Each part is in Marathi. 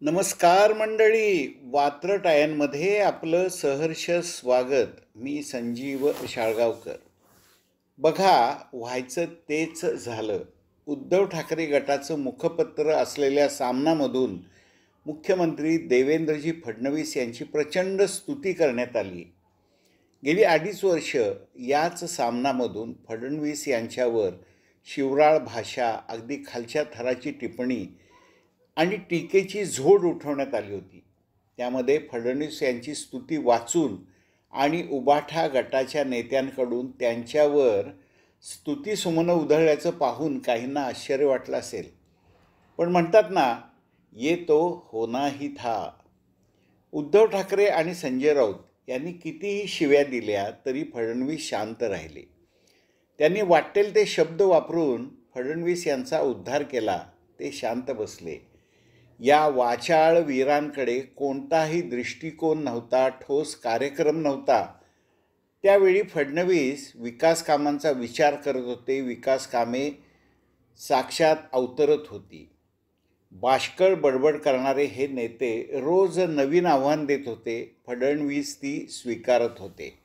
नमस्कार मंडळी, वात्रटायांमध्ये आपलं सहर्ष स्वागत. मी संजीव शाळगावकर. बघा, व्हायचं तेच झालं. उद्धव ठाकरे गटाचं मुखपत्र असलेल्या सामनामधून मुख्यमंत्री देवेंद्रजी फडणवीस यांची प्रचंड स्तुती करण्यात आली. गेली 2.5 वर्ष याच सामनामधून फडणवीस यांच्यावर शिवराळ भाषा, अगदी खालच्या थराची टिप्पणी आणि टीकेची झोड उठवण्यात आली होती. त्यामध्ये फडणवीस यांची स्तुती वाचून आणि उबाठा गटाच्या नेत्यांकडून त्यांच्यावर स्तुतीसुमनं उधळल्याचं पाहून काहींना आश्चर्य वाटलं असेल. पण म्हणतात ना, ये तो होना ही था. उद्धव ठाकरे आणि संजय राऊत यांनी कितीही शिव्या दिल्या तरी फडणवीस शांत राहिले. त्यांनी वाटेल ते शब्द वापरून फडणवीस यांचा उद्धार केला. ते शांत बसले. या वाचाळ वीरांकडे कोणताही दृष्टिकोन नव्हता, ठोस कार्यक्रम नव्हता. त्यावेळी फडणवीस विकास कामांचा विचार करत होते. विकास कामे साक्षात अवतरत होती. बाष्कळ बडबड करणारे हे नेते रोज नवीन आव्हान देत होते. फडणवीस ती स्वीकारत होते.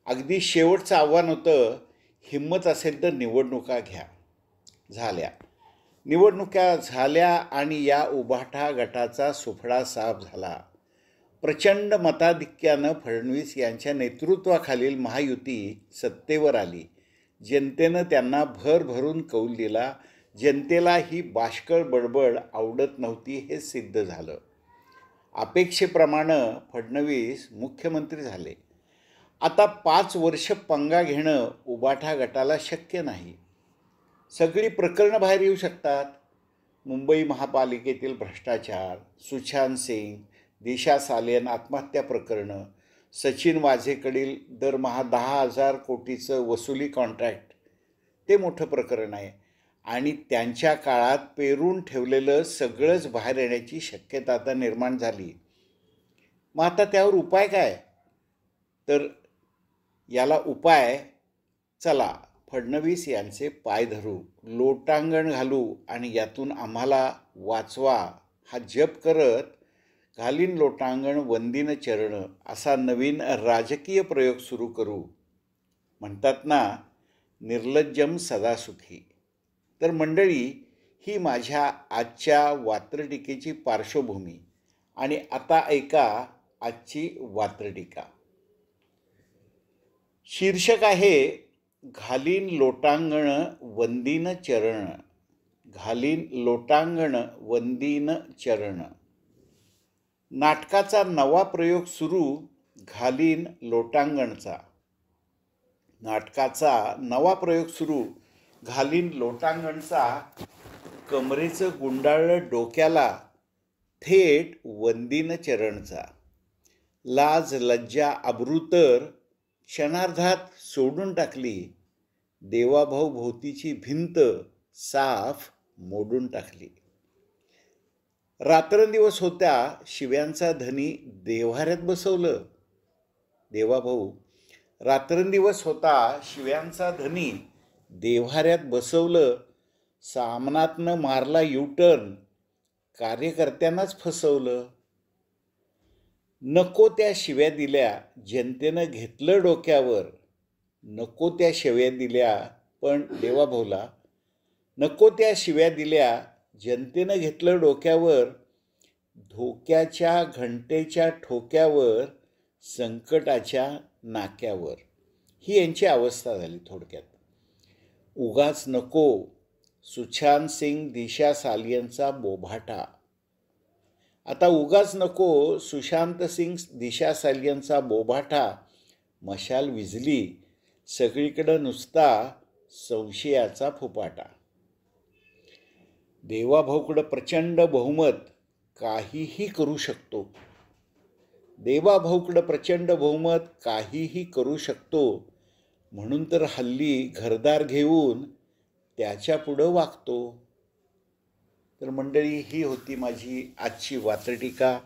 अगदी शेवटचं आव्हान होतं, हिंमत असेल तर निवडणुका घ्या. झाल्या. निवडणुका झाल्या आणि या उबाठा गटाचा सुफळा साफ झाला. प्रचंड मताधिक्यानं फडणवीस यांच्या नेतृत्वाखालील महायुती सत्तेवर आली. जनतेनं त्यांना भरभरून कौल दिला. जनतेला ही बाष्कळ बडबड आवडत नव्हती हे सिद्ध झालं. अपेक्षेप्रमाणे फडणवीस मुख्यमंत्री झाले. आता 5 वर्ष पंगा घेणं उबाठा गटाला शक्य नाही. सगळी प्रकरणं बाहेर येऊ शकतात. मुंबई महापालिकेतील भ्रष्टाचार, सुशांत सिंग, दिशा सालियन आत्महत्या प्रकरणं, सचिन वाझेकडील दरमहा 10,000 कोटीचं वसुली कॉन्ट्रॅक्ट, ते मोठं प्रकरण आहे. आणि त्यांच्या काळात पेरून ठेवलेलं सगळंच बाहेर येण्याची शक्यता आता निर्माण झाली. मग आता त्यावर उपाय काय? तर याला उपाय, चला फडणवीस यांचे पाय धरू, लोटांगण घालू आणि यातून आम्हाला वाचवा हा जप करत घालीन लोटांगण वंदीन चरण असा नवीन राजकीय प्रयोग सुरू करू. म्हणतात ना, निर्लज्जम सदा सुखी. तर मंडळी, ही माझ्या आजच्या वात्रटिकेची पार्श्वभूमी. आणि आता ऐका आजची वात्रटिका. शीर्षक आहे, घालीन लोटांगण वंदीन चरण. घालीन लोटांगण वंदीन चरण. नाटकाचा नवा प्रयोग सुरू, घालीन लोटांगणचा. नाटकाचा नवा प्रयोग सुरू, घालीन लोटांगणचा. कमरेचं गुंडाळलं डोक्याला, थेट वंदीन चरणचा. लाज लज्जा अब्रूतर क्षणार्धात सोडून टाकली. देवाभाऊ भोवतीची भिंत साफ मोडून टाकली. रात्रंदिवस होत्या शिव्यांचा धनी देव्हाऱ्यात बसवलं. देवाभाऊ रात्रंदिवस होता शिव्यांचा धनी देव्हाऱ्यात बसवलं. सामनातनं मारला युटर्न, कार्यकर्त्यांनाच फसवलं. नको त्या शिव्या दिल्या, जनतेनं घेतलं डोक्यावर. नको त्या शिव्या दिल्या, पण देवाभाऊला नको त्या शिव्या दिल्या, जनतेनं घेतलं डोक्यावर. धोक्याच्या घंटेच्या ठोक्यावर, संकटाच्या नाक्यावर. ही यांची अवस्था झाली थोडक्यात. उगाच नको, सुशांत सिंग दिशा सालियनचा बोभाटा. आता उगाच नको, सुशांत सिंग दिशा सालियनचा बोभाटा. मशाल विझली, सगळीकडं नुसता संशयाचा फुपाटा. देवाभाऊकडं प्रचंड बहुमत, काहीही करू शकतो. देवाभाऊकडं प्रचंड बहुमत, काहीही करू शकतो. म्हणून तर हल्ली घरदार घेऊन त्याच्या पुढं वागतो. तर मंडळी, ही होती माझी आजची वात्रटिका.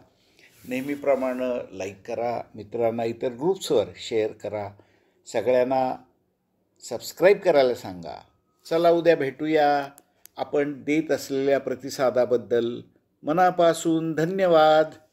नेहमीप्रमाणे लाईक करा, मित्रांना इतर ग्रुप्सवर शेअर करा, सगळ्यांना सबस्क्राईब करायला सांगा. चला उद्या भेटूया. आपण देत असलेल्या प्रतिसादाबद्दल मनापासून धन्यवाद.